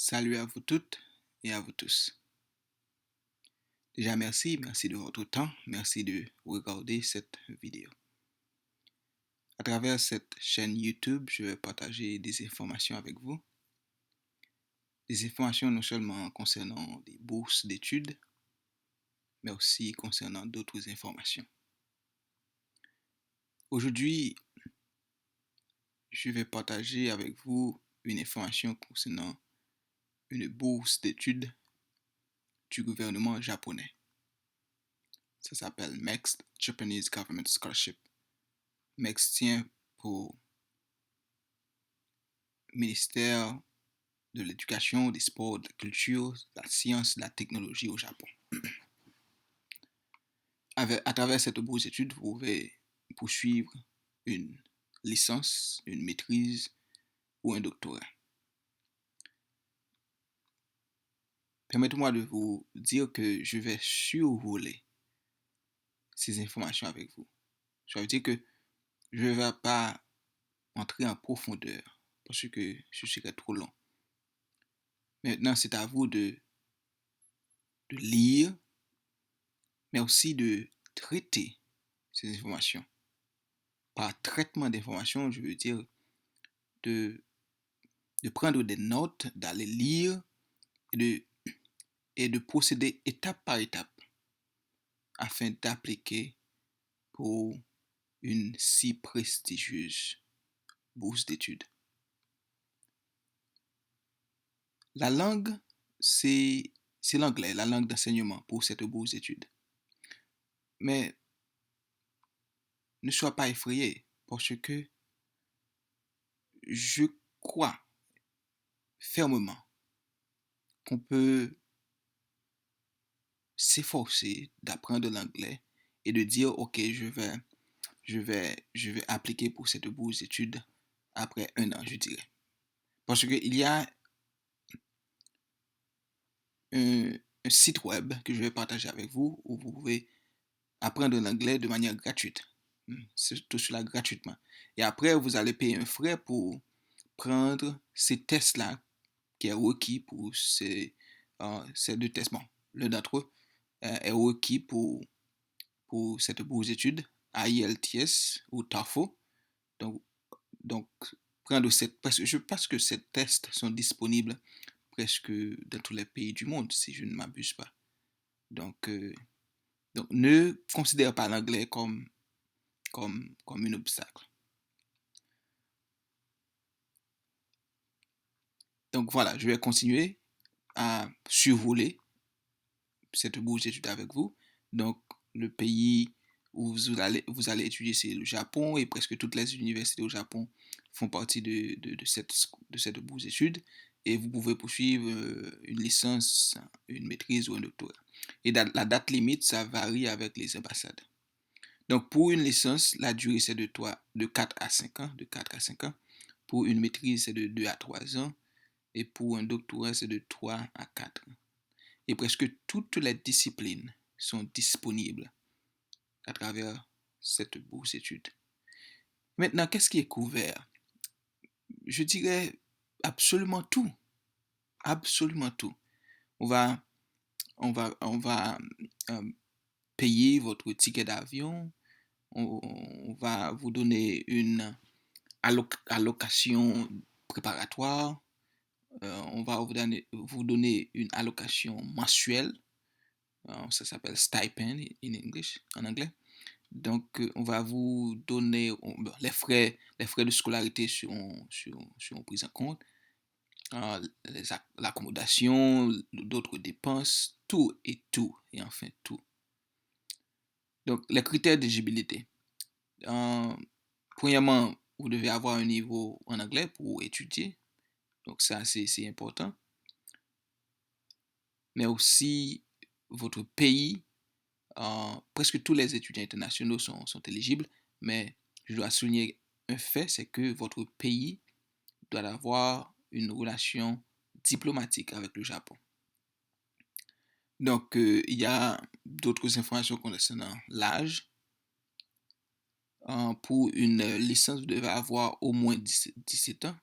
Salut à vous toutes et à vous tous. Déjà, merci de votre temps, merci de regarder cette vidéo. À travers cette chaîne YouTube, je vais partager des informations avec vous. Des informations non seulement concernant des bourses d'études, mais aussi concernant d'autres informations. Aujourd'hui, je vais partager avec vous une information concernant une bourse d'études du gouvernement japonais. Ça s'appelle MEX, Japanese Government Scholarship. MEX tient pour ministère de l'éducation, des sports, de la culture, de la science, de la technologie au Japon. À travers cette bourse d'études, vous pouvez poursuivre une licence, une maîtrise ou un doctorat. Permettez-moi de vous dire que je vais survoler ces informations avec vous. Ça veut dire que je ne vais pas entrer en profondeur parce que ce serait trop long. Maintenant, c'est à vous de lire, mais aussi de traiter ces informations. Par traitement d'informations, je veux dire de, de prendre des notes, d'aller lire et de procéder étape par étape afin d'appliquer pour une si prestigieuse bourse d'études. La langue, c'est l'anglais, la langue d'enseignement pour cette bourse d'études. Mais ne sois pas effrayé parce que je crois fermement qu'on peut s'efforcer d'apprendre l'anglais et de dire, OK, je vais appliquer pour cette bourse d'études après 1 an, je dirais. Parce qu'il y a un, un site web que je vais partager avec vous où vous pouvez apprendre l'anglais de manière gratuite. C'est tout cela gratuitement. Et après, vous allez payer un frais pour prendre ces tests-là qui est requis pour ces 2 tests. Bon, l'un d'entre eux est requis pour cette bourse d'études, IELTS ou TOEFL. Donc prendre je pense que ces tests sont disponibles presque dans tous les pays du monde, si je ne m'abuse pas. Donc, ne considère pas l'anglais comme un obstacle. Donc voilà, je vais continuer à survoler cette bourse d'études avec vous. Donc, le pays où vous allez étudier, c'est le Japon, et presque toutes les universités au Japon font partie de cette bourse d'études. Et vous pouvez poursuivre une licence, une maîtrise ou un doctorat. Et la date limite, ça varie avec les ambassades. Donc, pour une licence, la durée, c'est de 4 à 5 ans. De 4 à 5 ans. Pour une maîtrise, c'est de 2 à 3 ans. Et pour un doctorat, c'est de 3 à 4 ans. Et presque toutes les disciplines sont disponibles à travers cette bourse d'études. Maintenant, qu'est-ce qui est couvert? Je dirais absolument tout. Absolument tout. On va, on va payer votre ticket d'avion. On va vous donner une allocation préparatoire. On va vous donner une allocation mensuelle. Ça s'appelle stipend en anglais. Donc, on va vous donner les frais de scolarité seront pris en compte, l'accommodation, d'autres dépenses, tout, et enfin tout. Donc, les critères d'éligibilité. Premièrement, vous devez avoir un niveau en anglais pour étudier. Donc, ça, c'est important. Mais aussi, votre pays. Presque tous les étudiants internationaux sont éligibles, mais je dois souligner un fait, c'est que votre pays doit avoir une relation diplomatique avec le Japon. Donc, il y a d'autres informations concernant l'âge. Pour une licence, vous devez avoir au moins 17 ans.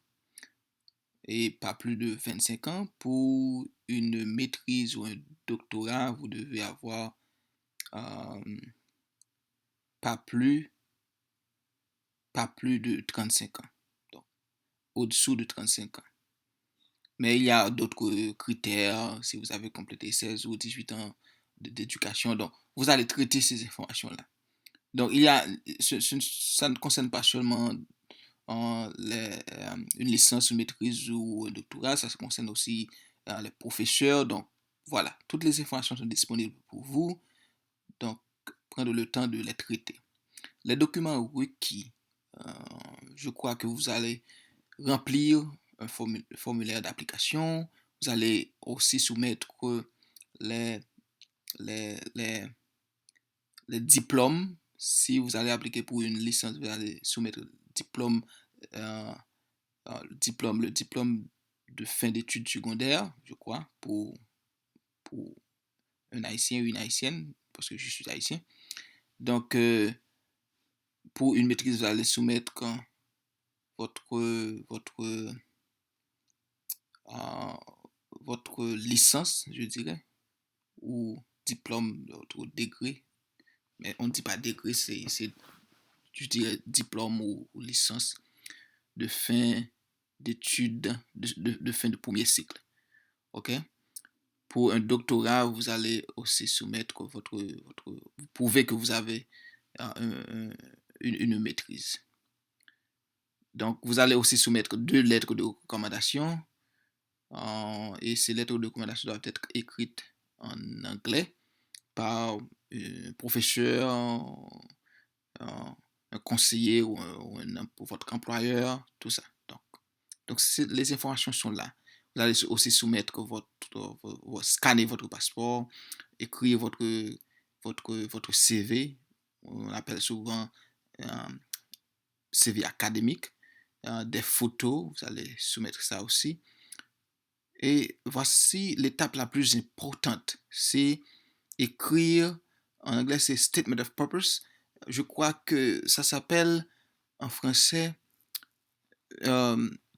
et pas plus de 25 ans. Pour une maîtrise ou un doctorat, vous devez avoir euh, pas plus, pas plus de 35 ans. Donc, au-dessous de 35 ans. Mais il y a d'autres critères, si vous avez complété 16 ou 18 ans d'éducation. Donc, vous allez traiter ces informations-là. Donc, ça ne concerne pas seulement une licence, une maîtrise ou un doctorat, ça se concerne aussi les professeurs. Donc, voilà, toutes les informations sont disponibles pour vous. Donc, prenez le temps de les traiter. Les documents requis, euh, je crois que vous allez remplir un formulaire d'application. Vous allez aussi soumettre les, les, les, les diplômes. Si vous allez appliquer pour une licence, vous allez soumettre euh, le diplôme de fin d'études secondaires, je crois, pour un haïtien ou une haïtienne, parce que je suis haïtien. Donc, pour une maîtrise, vous allez soumettre votre, votre, euh, votre licence, je dirais, ou diplôme, votre degré. Mais on ne dit pas degré, je dirais, diplôme ou licence de fin d'études, de fin de premier cycle. OK? Pour un doctorat, vous allez aussi soumettre vous prouvez que vous avez une maîtrise. Donc, vous allez aussi soumettre 2 lettres de recommandation. Et ces lettres de recommandation doivent être écrites en anglais par un professeur, un conseiller pour votre employeur, tout ça. Donc les informations sont là. Vous allez aussi soumettre scanner votre passeport, écrire votre CV. On appelle souvent euh, CV académique. Des photos, vous allez soumettre ça aussi. Et voici l'étape la plus importante. C'est écrire, en anglais c'est Statement of Purpose. Je crois que ça s'appelle en français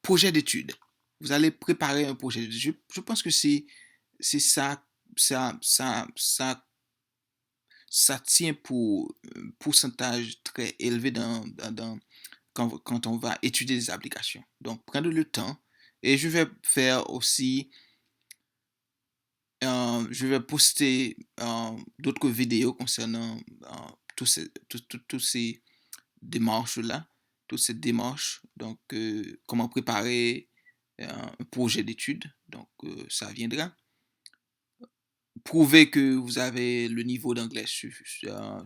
projet d'étude. Vous allez préparer un projet d'étude. Je pense que c'est ça, ça, ça, ça, ça tient pour un pourcentage très élevé quand on va étudier des applications. Donc, prenez le temps. Et je vais faire aussi, je vais poster d'autres vidéos concernant tous ces démarches-là, toutes ces démarches. Donc, comment préparer un projet d'étude. Donc, ça viendra. Prouvez que vous avez le niveau d'anglais suffisant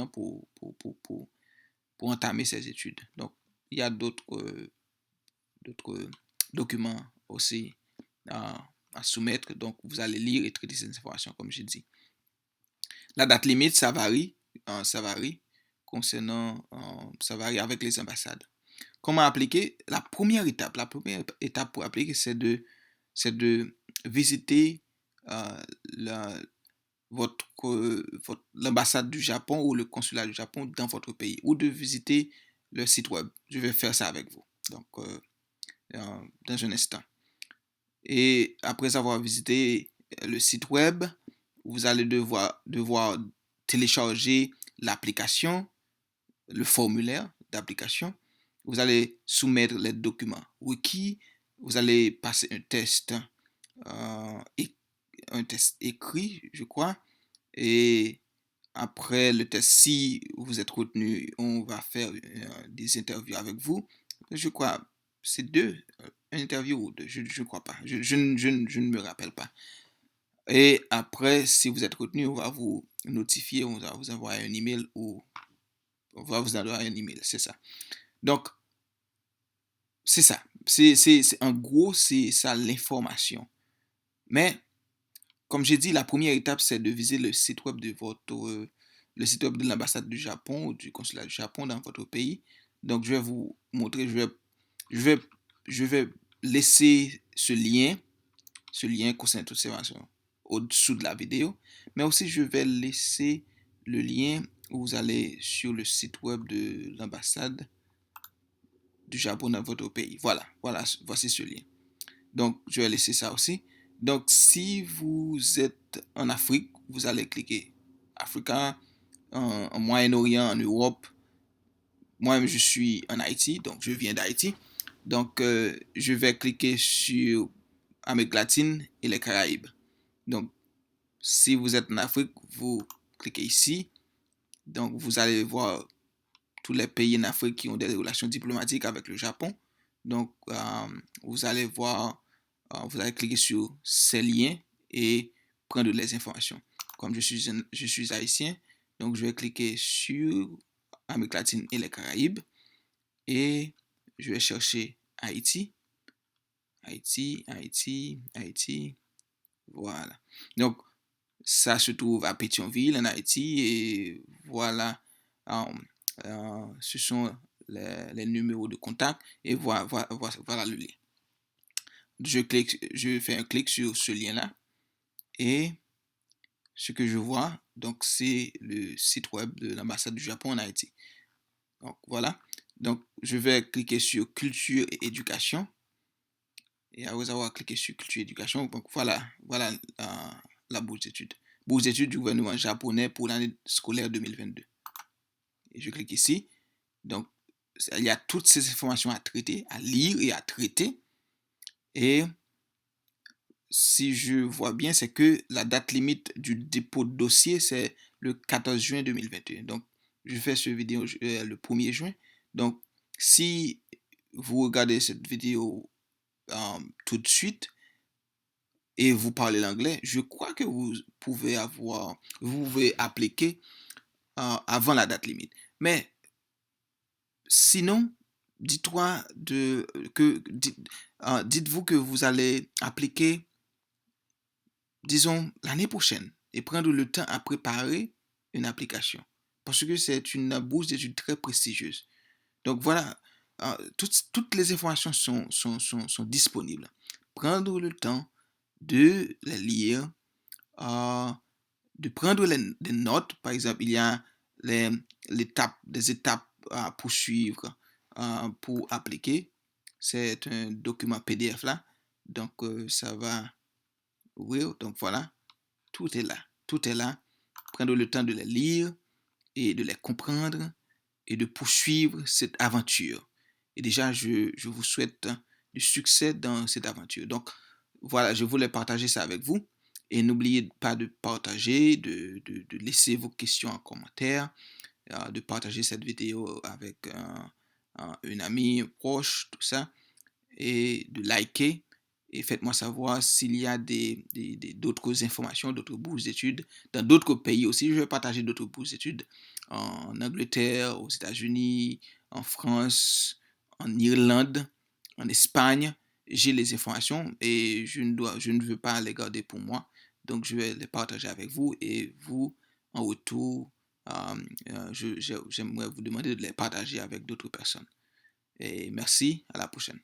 pour entamer ces études. Donc, il y a d'autres documents aussi à soumettre. Donc, vous allez lire et traiter ces informations, comme j'ai dit. La date limite, ça varie. Ça varie ça varie avec les ambassades. Comment appliquer? La première étape pour appliquer, c'est de visiter euh, l'ambassade du Japon ou le consulat du Japon dans votre pays, ou de visiter le site web. Je vais faire ça avec vous. Donc, dans un instant. Et après avoir visité le site web, vous allez devoir télécharger l'application, le formulaire d'application. Vous allez soumettre les documents requis. Vous allez passer euh, un test écrit, je crois. Et après le test, si vous êtes retenu, on va faire des interviews avec vous. Je crois, c'est une interview ou deux, je ne crois pas. Je ne me rappelle pas. Et après, si vous êtes retenu, on va vous notifier, on va vous envoyer un email ou on va vous envoyer un email, c'est ça. Donc, c'est ça. En gros, c'est ça l'information. Mais, comme j'ai dit, la première étape, c'est de viser le site web de l'ambassade du Japon ou du consulat du Japon dans votre pays. Donc, je vais vous montrer, je vais, je vais laisser ce lien concernant toutes ces informations au-dessous de la vidéo. Mais aussi, je vais laisser le lien où vous allez sur le site web de l'ambassade du Japon dans votre pays. Voilà, voici ce lien. Donc, je vais laisser ça aussi. Donc, si vous êtes en Afrique, vous allez cliquer Africa, en Moyen-Orient, en Europe. Moi, je suis en Haïti, donc je viens d'Haïti. Donc, je vais cliquer sur Amérique latine et les Caraïbes. Donc, si vous êtes en Afrique, vous cliquez ici. Donc, vous allez voir tous les pays en Afrique qui ont des relations diplomatiques avec le Japon. Donc, vous allez voir, vous allez cliquer sur ces liens et prendre les informations. Comme je suis haïtien, donc je vais cliquer sur Amérique latine et les Caraïbes et je vais chercher Haïti. Haïti, Haïti, Haïti. Voilà. Donc, ça se trouve à Pétionville, en Haïti, et voilà, ce sont les numéros de contact, et voilà le lien. Je fais un clic sur ce lien-là, et ce que je vois, donc c'est le site web de l'ambassade du Japon en Haïti. Donc, voilà. Donc, je vais cliquer sur culture et éducation. Et après avoir cliqué sur culture et éducation, donc voilà la bourse d'études. Bourse d'études du gouvernement japonais pour l'année scolaire 2022. Et je clique ici. Donc, il y a toutes ces informations à traiter, à lire et à traiter. Et si je vois bien, c'est que la date limite du dépôt de dossier, c'est le 14 juin 2021. Donc, je fais cette vidéo le 1er juin. Donc, si vous regardez cette vidéo tout de suite et vous parlez l'anglais, je crois que vous pouvez appliquer avant la date limite. Mais sinon, dites-vous que vous allez appliquer, disons, l'année prochaine et prendre le temps à préparer une application. Parce que c'est une bourse d'études très prestigieuse. Donc voilà, toutes les informations sont disponibles. Prendre le temps de les lire, de prendre des notes. Par exemple, il y a des étapes à poursuivre pour appliquer. C'est un document PDF là. Donc, ça va ouvrir. Donc, voilà, tout est là. Tout est là. Prendre le temps de les lire et de les comprendre et de poursuivre cette aventure. Et déjà, je vous souhaite du succès dans cette aventure. Donc, voilà, je voulais partager ça avec vous. Et n'oubliez pas de partager, de laisser vos questions en commentaire, de partager cette vidéo avec un ami, un proche, tout ça, et de liker. Et faites-moi savoir s'il y a d'autres informations, d'autres bourses d'études dans d'autres pays aussi. Je vais partager d'autres bourses d'études en Angleterre, aux États-Unis, en France, en Irlande, en Espagne. J'ai les informations et je ne veux pas les garder pour moi. Donc, je vais les partager avec vous et vous, en retour, j'aimerais vous demander de les partager avec d'autres personnes. Et merci, à la prochaine.